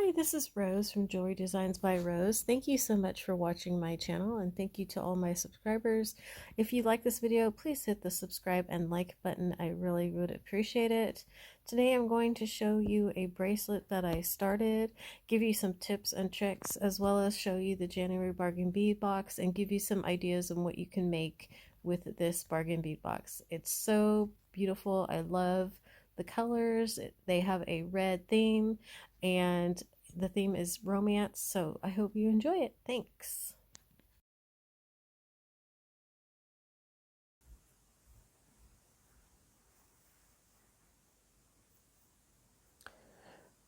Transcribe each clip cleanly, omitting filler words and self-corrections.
Hi, this is Rose from Jewelry Designs by Rose. Thank you so much for watching my channel, and thank you to all my subscribers. If you like this video, please hit the subscribe and like button. I really would appreciate it. Today I'm going to show you a bracelet that I started, give you some tips and tricks, as well as show you the January Bargain Bead box and give you some ideas on what you can make with this bargain bead box. It's so beautiful. I love the colors. They have a red theme, and the theme is romance, so I hope you enjoy it. Thanks.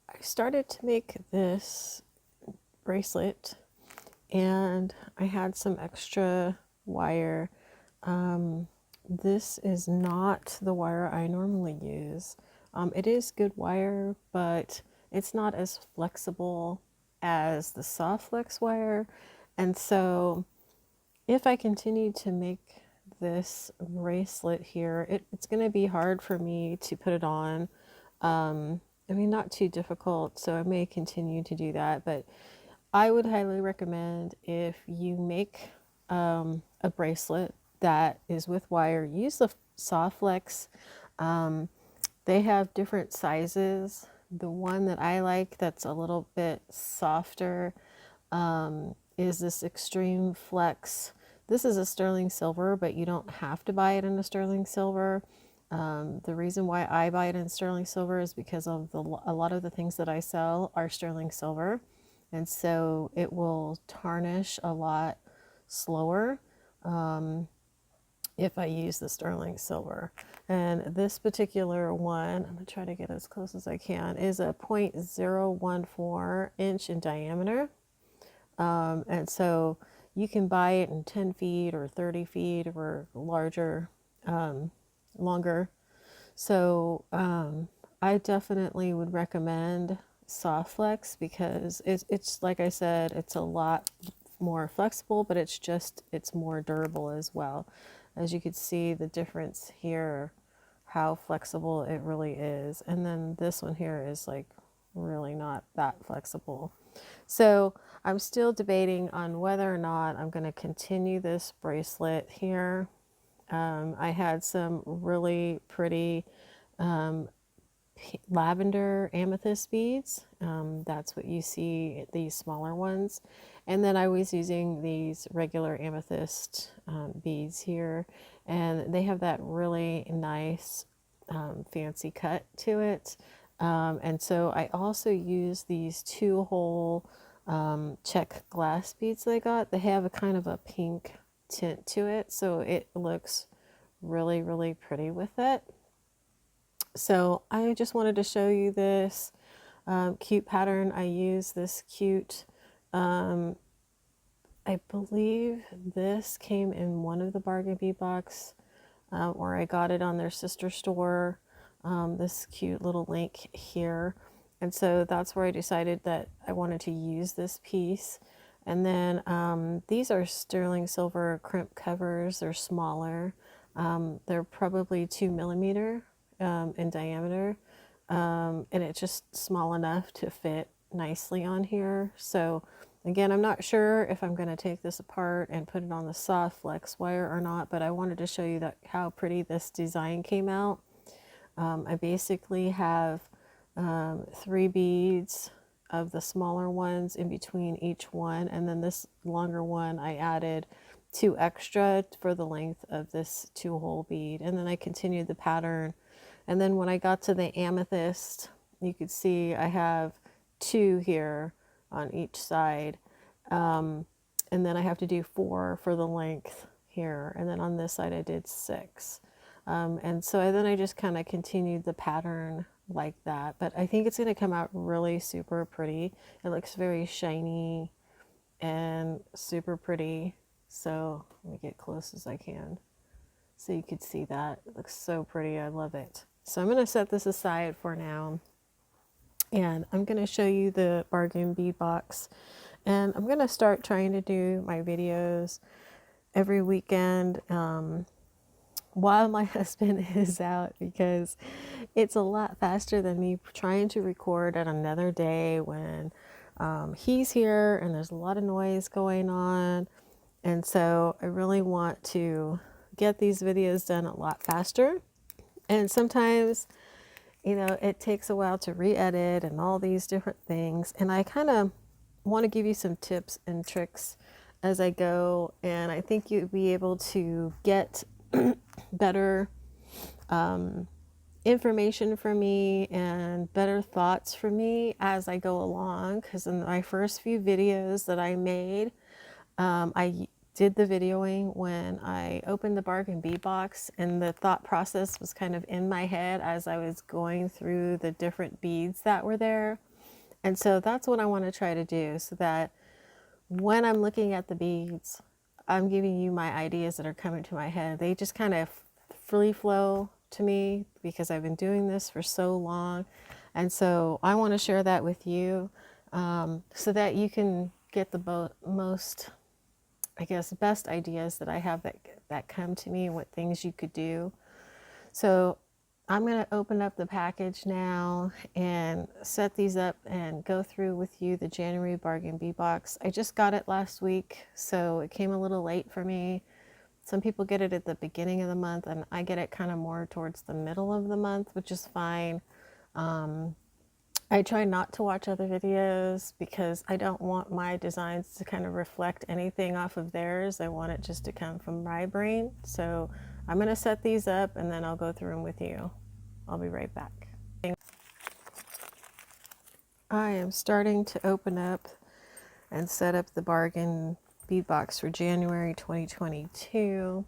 I started to make this bracelet and I had some extra wire. This is not the wire I normally use. It is good wire, but it's not as flexible as the soft flex wire. And so if I continue to make this bracelet here, it's going to be hard for me to put it on. I mean, not too difficult, so I may continue to do that, but I would highly recommend, if you make a bracelet that is with wire, use the soft flex. They have different sizes. The one that I like that's a little bit softer is this Extreme Flex. This is a sterling silver, but you don't have to buy it in a sterling silver. The reason why I buy it in sterling silver is because of a lot of the things that I sell are sterling silver, and so it will tarnish a lot slower if I use the sterling silver. And this particular one, I'm going to try to get as close as I can, is a 0.014 inch in diameter. And so you can buy it in 10 feet or 30 feet or larger, longer. So I definitely would recommend soft flex, because it's like I said, it's a lot more flexible, but it's more durable as well. As you can see the difference here, how flexible it really is. And then this one here is like really not that flexible. So I'm still debating on whether or not I'm going to continue this bracelet here. I had some really pretty lavender amethyst beads. That's what you see, these smaller ones. And then I was using these regular amethyst beads here, and they have that really nice fancy cut to it. And so I also use these 2-hole check glass beads that I got. They have a kind of a pink tint to it, so it looks really, really pretty with it. So I just wanted to show you this cute pattern. I use this cute, I believe this came in one of the bargain bead box, or I got it on their sister store, this cute little link here. And so that's where I decided that I wanted to use this piece. And then these are sterling silver crimp covers. They're smaller. They're probably 2 millimeter in diameter, and it's just small enough to fit nicely on here. So again, I'm not sure if I'm going to take this apart and put it on the soft flex wire or not, but I wanted to show you that how pretty this design came out. I basically have 3 beads of the smaller ones in between each one, and then this longer one I added 2 extra for the length of this 2-hole bead, and then I continued the pattern. And then when I got to the amethyst, you could see I have 2 here on each side, and then I have to do 4 for the length here, and then on this side I did 6. And so then I just kind of continued the pattern like that, but I think it's going to come out really super pretty. It looks very shiny and super pretty. So let me get close as I can so you could see that. It looks so pretty. I love it. So I'm going to set this aside for now, and I'm going to show you the bargain bead box, and I'm going to start trying to do my videos every weekend while my husband is out, because it's a lot faster than me trying to record at another day when he's here and there's a lot of noise going on. And so I really want to get these videos done a lot faster. And sometimes, you know, it takes a while to re-edit and all these different things. And I kind of want to give you some tips and tricks as I go. And I think you'll be able to get better information from me and better thoughts from me as I go along. Because in my first few videos that I made, I did the videoing when I opened the bargain bead box, and the thought process was kind of in my head as I was going through the different beads that were there. And so that's what I want to try to do, so that when I'm looking at the beads, I'm giving you my ideas that are coming to my head. They just kind of free flow to me because I've been doing this for so long. And so I want to share that with you, so that you can get the most, I guess, best ideas that I have that come to me, what things you could do. So I'm going to open up the package now and set these up and go through with you the January Bargain Bead box. I just got it last week, so it came a little late for me. Some people get it at the beginning of the month, and I get it kind of more towards the middle of the month, which is fine. I try not to watch other videos because I don't want my designs to kind of reflect anything off of theirs. I want it just to come from my brain. So I'm going to set these up and then I'll go through them with you. I'll be right back. I am starting to open up and set up the bargain bead box for January 2022.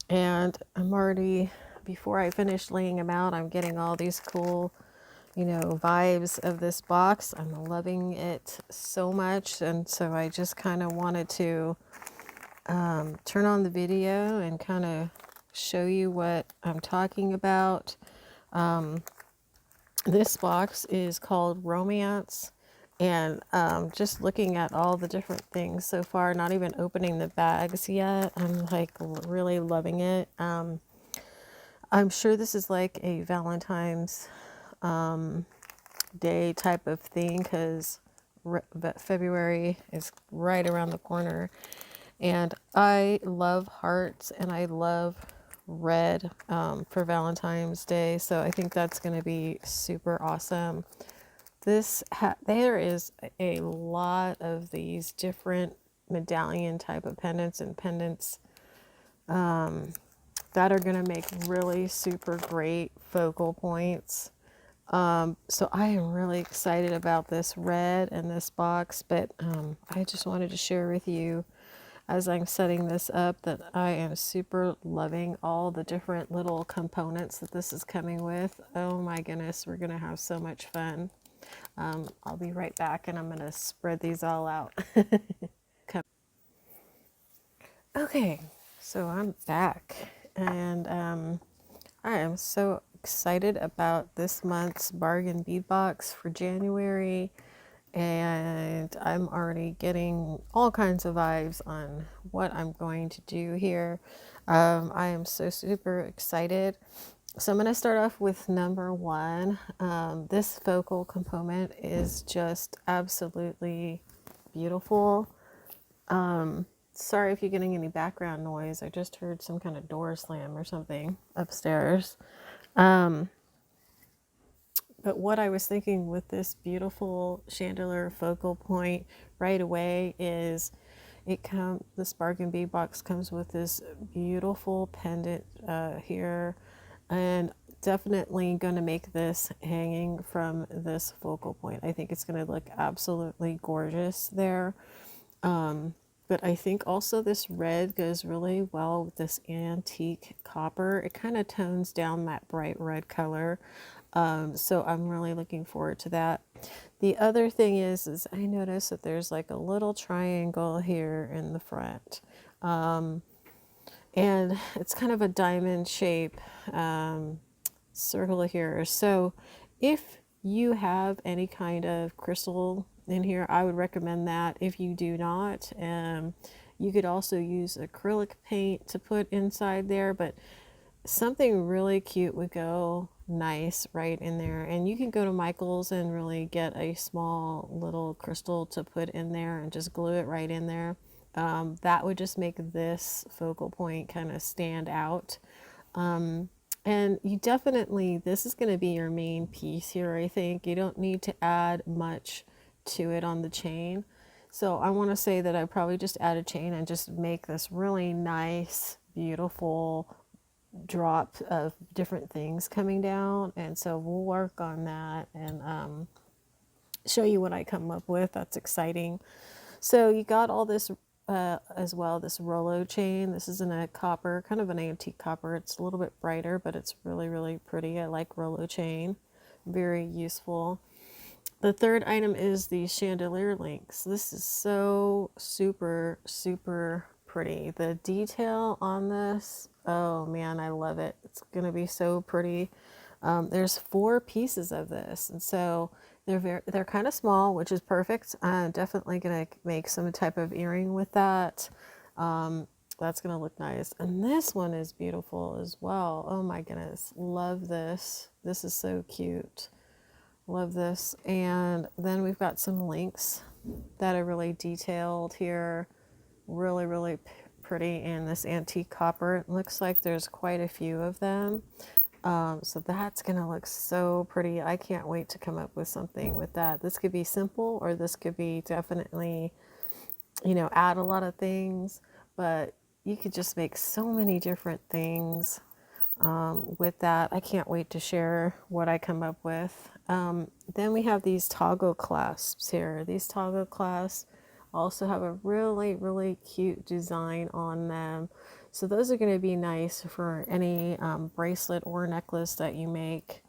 And I'm already, before I finish laying them out, I'm getting all these cool, you know, vibes of this box. I'm loving it so much, and so I just kind of wanted to turn on the video and kind of show you what I'm talking about. This box is called Romance, and just looking at all the different things so far, not even opening the bags yet, I'm like really loving it. I'm sure this is like a Valentine's Day type of thing, because February is right around the corner, and I love hearts and I love red for Valentine's Day, so I think that's going to be super awesome. There is a lot of these different medallion type of pendants and pendants that are going to make really super great focal points. So I am really excited about this red and this box, but I just wanted to share with you as I'm setting this up that I am super loving all the different little components that this is coming with. Oh my goodness, we're going to have so much fun. I'll be right back, and I'm going to spread these all out. Okay, so I'm back, and I am so excited about this month's bargain bead box for January, and I'm already getting all kinds of vibes on what I'm going to do here. I am so super excited. So I'm going to start off with number one. This focal component is just absolutely beautiful. Sorry if you're getting any background noise. I just heard some kind of door slam or something upstairs. But what I was thinking with this beautiful chandelier focal point right away is this bargain bead box comes with this beautiful pendant here, and definitely going to make this hanging from this focal point. I think it's going to look absolutely gorgeous there. But I think also this red goes really well with this antique copper. It kind of tones down that bright red color. So I'm really looking forward to that. The other thing is I noticed that there's like a little triangle here in the front. And it's kind of a diamond shape circle here. So if you have any kind of crystal in here, I would recommend that. If you do not, you could also use acrylic paint to put inside there, but something really cute would go nice right in there. And you can go to Michael's and really get a small little crystal to put in there and just glue it right in there. That would just make this focal point kind of stand out. And you definitely, this is going to be your main piece here, I think. You don't need to add much to it on the chain. So I want to say that I probably just add a chain and just make this really nice, beautiful drop of different things coming down. And so we'll work on that and show you what I come up with. That's exciting. So you got all this as well, this Rollo chain. This is in a copper, kind of an antique copper. It's a little bit brighter, but it's really, really pretty. I like Rollo chain. Very useful. The third item is the Chandelier Links. This is so super, super pretty. The detail on this, oh man, I love it. It's going to be so pretty. There's 4 pieces of this, and so they're kind of small, which is perfect. I'm definitely going to make some type of earring with that. That's going to look nice. And this one is beautiful as well. Oh my goodness. Love this. This is so cute. Love this. And then we've got some links that are really detailed here. Really, really pretty in this antique copper. It looks like there's quite a few of them. So that's going to look so pretty. I can't wait to come up with something with that. This could be simple, or this could be definitely, you know, add a lot of things, but you could just make so many different things with that. I can't wait to share what I come up with. Then we have these toggle clasps here. These toggle clasps also have a really, really cute design on them. So those are going to be nice for any bracelet or necklace that you make.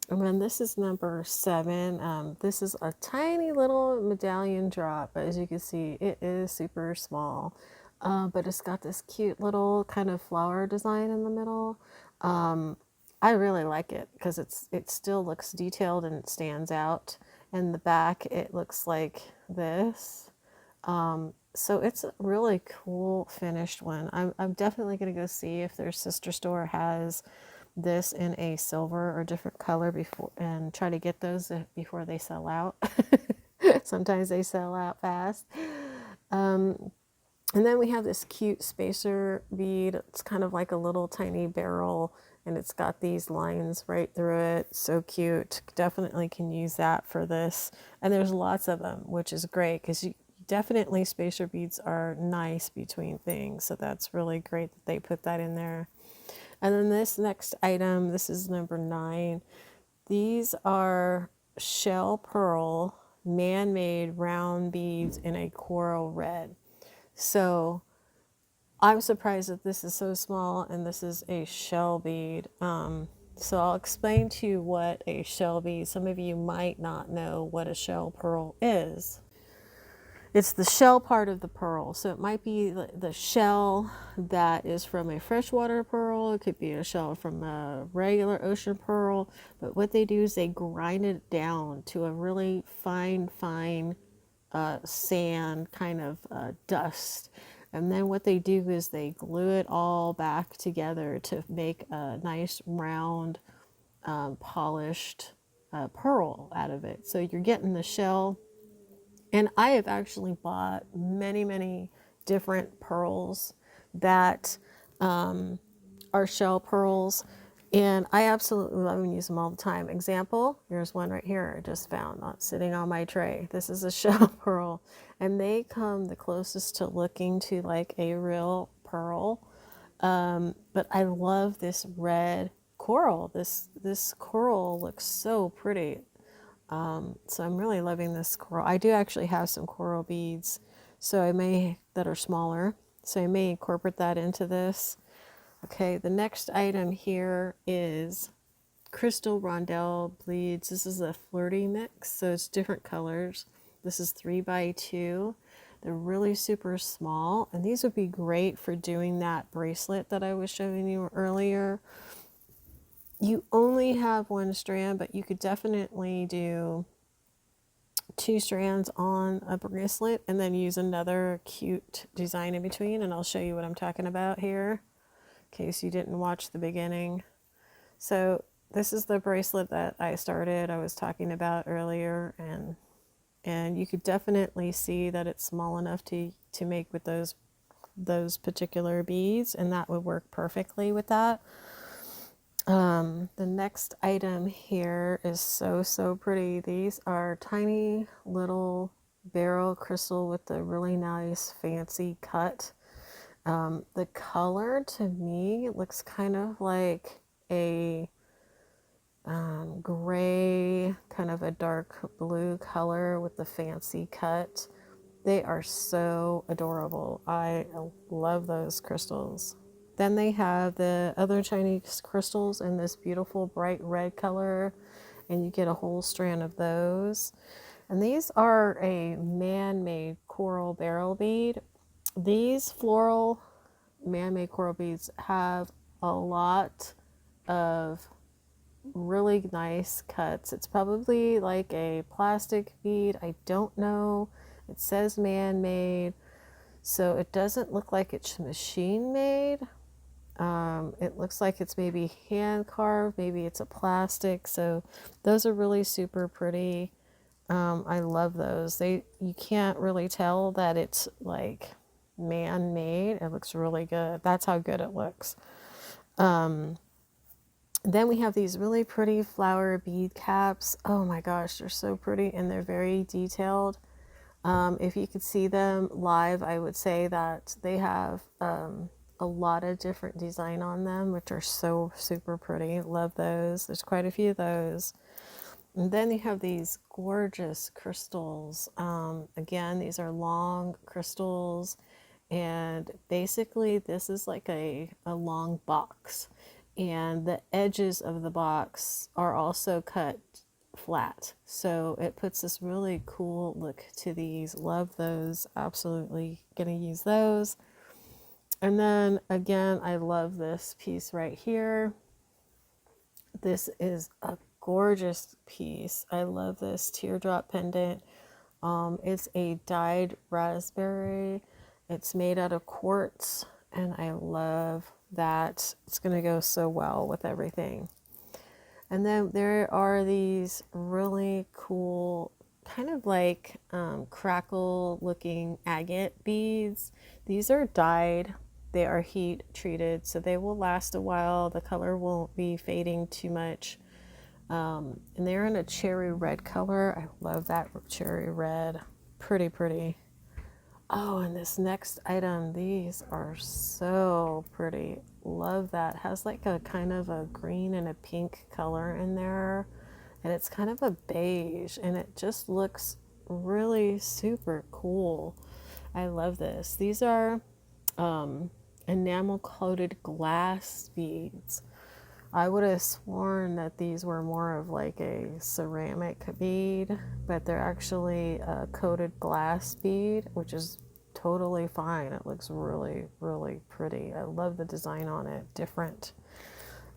And then this is number 7. This is a tiny little medallion drop. As you can see, it is super small. But it's got this cute little kind of flower design in the middle. I really like it because it still looks detailed and it stands out. And the back, it looks like this. So it's a really cool finished one. I'm definitely going to go see if their sister store has this in a silver or different color before, and try to get those before they sell out. Sometimes they sell out fast. And then we have this cute spacer bead. It's kind of like a little tiny barrel, and it's got these lines right through it. So cute. Definitely can use that for this. And there's lots of them, which is great because definitely spacer beads are nice between things. So that's really great that they put that in there. And then this next item, this is number 9. These are shell pearl man-made round beads in a coral red. So I'm surprised that this is so small and this is a shell bead. So I'll explain to you what a shell bead, some of you might not know what a shell pearl is. It's the shell part of the pearl. So it might be the shell that is from a freshwater pearl. It could be a shell from a regular ocean pearl. But what they do is they grind it down to a really fine sand kind of dust. And then what they do is they glue it all back together to make a nice round polished pearl out of it. So you're getting the shell. And I have actually bought many different pearls that are shell pearls, and I absolutely love and use them all the time. Example, here's one right here I just found, not sitting on my tray. This is a shell pearl, and they come the closest to looking to like a real pearl. But I love this red coral. This coral looks so pretty. So I'm really loving this coral. I do actually have some coral beads, so I may, that are smaller, so I may incorporate that into this. Okay, the next item here is crystal rondelle beads. This is a flirty mix, so it's different colors. This is 3x2. They're really super small, and these would be great for doing that bracelet that I was showing you earlier. You only have 1 strand, but you could definitely do 2 strands on a bracelet and then use another cute design in between, and I'll show you what I'm talking about here. in case you didn't watch the beginning. So this is the bracelet that I was talking about earlier, and you could definitely see that it's small enough to make with those particular beads, and that would work perfectly with that. The next item here is so pretty. These are tiny little beryl crystal with a really nice fancy cut. The color to me looks kind of like a gray, kind of a dark blue color with the fancy cut. They are so adorable. I love those crystals. Then they have the other Chinese crystals in this beautiful bright red color, and you get a whole strand of those. And these are a man-made coral beryl bead. These floral man-made coral beads have a lot of really nice cuts. It's probably like a plastic bead. I don't know. It says man-made, so it doesn't look like it's machine-made. It looks like it's maybe hand carved, maybe it's a plastic. So those are really super pretty. I love those. You can't really tell that it's like man-made. It looks really good. That's how good it looks. Then we have these really pretty flower bead caps. Oh my gosh, they're so pretty and they're very detailed. If you could see them live, I would say that they have a lot of different design on them, which are so super pretty. Love those. There's quite a few of those. And then you have these gorgeous crystals. Again, these are long crystals, and basically this is like a long box, and the edges of the box are also cut flat, so it puts this really cool look to these. Love those. Absolutely gonna use those. And then again, I love this piece right here. This is a gorgeous piece. I love this teardrop pendant. It's a dyed raspberry. It's made out of quartz, and I love that. It's gonna go so well with everything. And then there are these really cool, kind of like crackle looking agate beads. These are dyed. They are heat treated, so they will last a while. The color won't be fading too much. And they're in a cherry red color. I love that cherry red. Pretty, pretty. Oh, and this next item, these are so pretty. Love that. Has like a kind of a green and a pink color in there. And it's kind of a beige, and it just looks really super cool. I love this. These are enamel coated glass beads. I would have sworn that these were more of like a ceramic bead, but they're actually a coated glass bead, which is totally fine. It looks really, really pretty. I love the design on it. Different.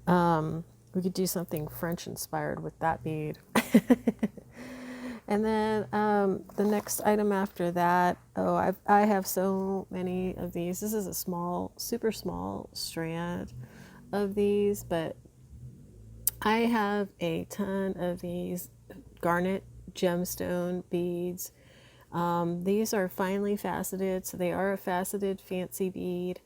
We could do something French inspired with that bead. And then the next item after that, I have so many of these. This is a small, super small strand of these, but I have a ton of these Garnet gemstone beads. These are finely faceted, so they are a faceted fancy bead.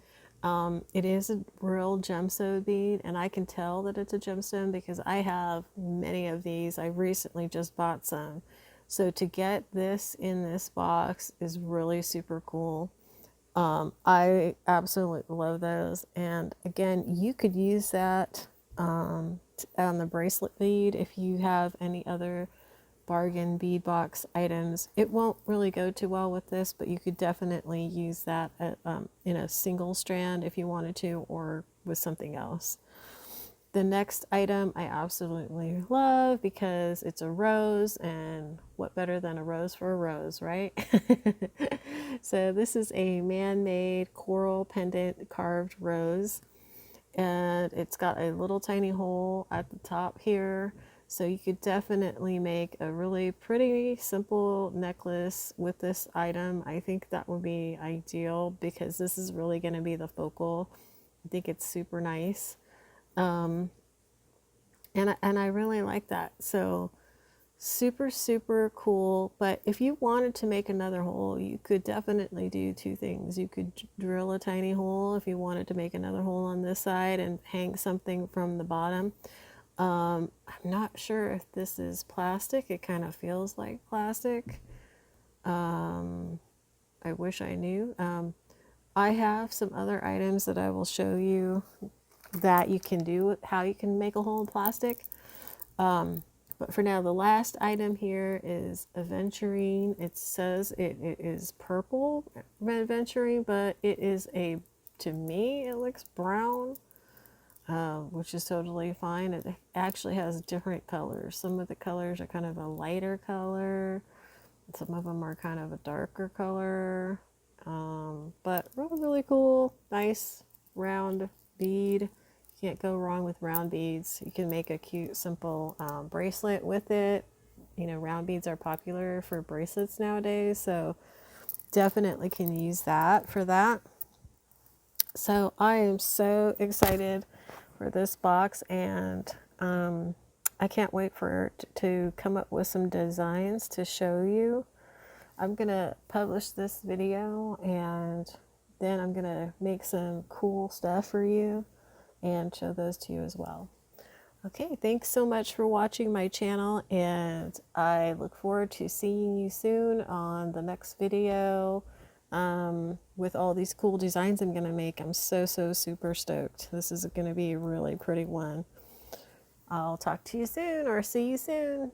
It is a real gemstone bead, and I can tell that it's a gemstone because I have many of these. I recently just bought some. So to get this in this box is really super cool. I absolutely love those. And again, you could use that on the bracelet bead if you have any other bargain bead box items. It won't really go too well with this, but you could definitely use that in a single strand if you wanted to, or with something else. The next item I absolutely love because it's a rose, and what better than a rose for a rose, right? So this is a man-made coral pendant carved rose, and it's got a little tiny hole at the top here. So you could definitely make a really pretty simple necklace with this item. I think that would be ideal because this is really going to be the focal I think it's super nice. And I really like that. So super, super cool. But if you wanted to make another hole, you could definitely do two things. You could drill a tiny hole if you wanted to make another hole on this side and hang something from the bottom. I'm not sure if this is plastic. It kind of feels like plastic. I wish I knew. I have some other items that I will show you that you can do, how you can make a hole in plastic. But for now, the last item here is Aventurine. It says it is purple Aventurine, but it is to me, it looks brown, which is totally fine. It actually has different colors. Some of the colors are kind of a lighter color. Some of them are kind of a darker color. But really, really cool. Nice round bead. Can't go wrong with round beads. You can make a cute, simple bracelet with it. You know, round beads are popular for bracelets nowadays, so definitely can use that for that. So I am so excited for this box, and I can't wait for to come up with some designs to show you. I'm gonna publish this video, and then I'm gonna make some cool stuff for you and show those to you as well. Okay, thanks so much for watching my channel, and I look forward to seeing you soon on the next video with all these cool designs I'm going to make. I'm so super stoked. This is going to be a really pretty one. I'll talk to you soon, or see you soon.